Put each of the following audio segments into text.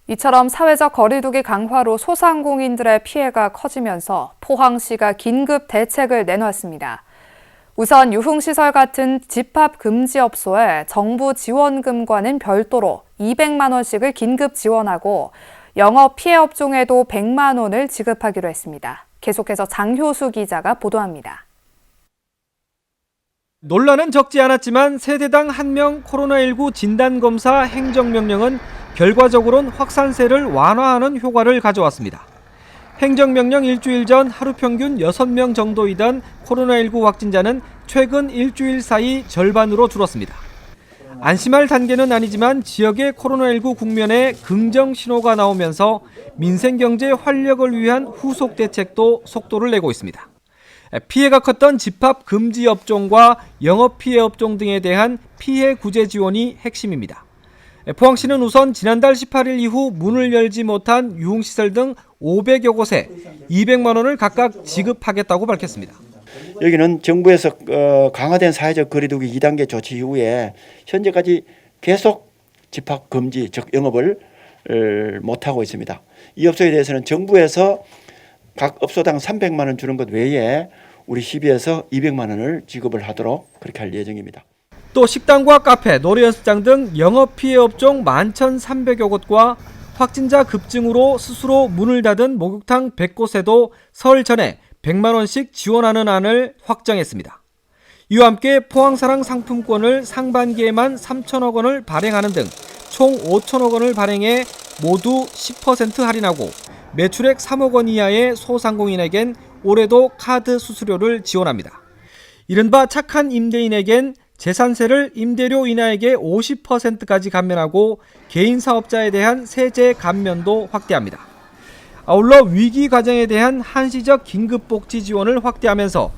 이처럼 사회적 거리두기 강화로 소상공인들의 피해가 커지면서 포항시가 긴급 대책을 내놨습니다. 우선 유흥시설 같은 집합 금지업소에 정부 지원금과는 별도로 200만 원씩을 긴급 지원하고 영업 피해 업종에도 100만 원을 지급하기로 했습니다. 계속해서 장효수 기자가 보도합니다. 논란은 적지 않았지만 세대당 1명 코로나19 진단검사 행정명령은 결과적으로는 확산세를 완화하는 효과를 가져왔습니다. 행정명령 일주일 전 하루 평균 6명 정도이던 코로나19 확진자는 최근 일주일 사이 절반으로 줄었습니다. 안심할 단계는 아니지만 지역의 코로나19 국면에 긍정 신호가 나오면서 민생경제 활력을 위한 후속 대책도 속도를 내고 있습니다. 피해가 컸던 집합 금지 업종과 영업 피해 업종 등에 대한 피해 구제 지원이 핵심입니다. 포항시는 우선 지난달 18일 이후 문을 열지 못한 유흥시설 등 500여 곳에 200만 원을 각각 지급하겠다고 밝혔습니다. 여기는 정부에서 강화된 사회적 거리두기 2단계 조치 이후에 현재까지 계속 집합 금지, 즉 영업을 못하고 있습니다. 이 업소에 대해서는 정부에서 각 업소당 300만 원 주는 것 외에 우리 시비에서 200만 원을 지급을 하도록 그렇게 할 예정입니다. 또 식당과 카페, 노래연습장 등 영업 피해 업종 11,300여 곳과 확진자 급증으로 스스로 문을 닫은 목욕탕 100곳에도 설 전에 100만 원씩 지원하는 안을 확정했습니다. 이와 함께 포항사랑 상품권을 상반기에만 3천억 원을 발행하는 등 총 5천억 원을 발행해 모두 10% 할인하고 매출액 3억 원 이하의 소상공인에겐 올해도 카드 수수료를 지원합니다. 이른바 착한 임대인에겐 재산세를 임대료 인하액의 50%까지 감면하고 개인 사업자에 대한 세제 감면도 확대합니다. 아울러 위기 과정에 대한 한시적 긴급복지 지원을 확대하면서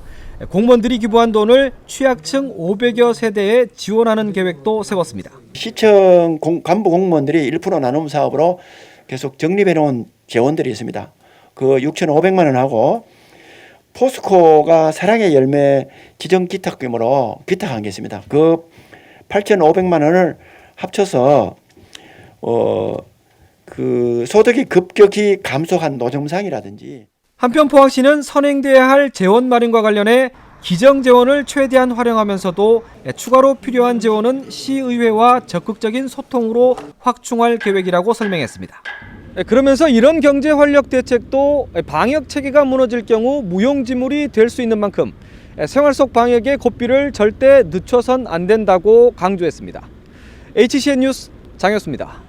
공무원들이 기부한 돈을 취약층 500여 세대에 지원하는 계획도 세웠습니다. 시청 간부 공무원들이 1% 나눔 사업으로 계속 적립해 놓은 재원들이 있습니다. 그 6,500만 원하고 포스코가 사랑의 열매 지정 기탁금으로 기탁한 게 있습니다. 그 8,500만 원을 합쳐서 그 소득이 급격히 감소한 노점상이라든지. 한편 포항시는 선행돼야 할 재원 마련과 관련해 기정 재원을 최대한 활용하면서도 추가로 필요한 재원은 시의회와 적극적인 소통으로 확충할 계획이라고 설명했습니다. 그러면서 이런 경제 활력 대책도 방역 체계가 무너질 경우 무용지물이 될 수 있는 만큼 생활 속 방역의 고삐를 절대 늦춰선 안 된다고 강조했습니다. HCN 뉴스 장효수입니다.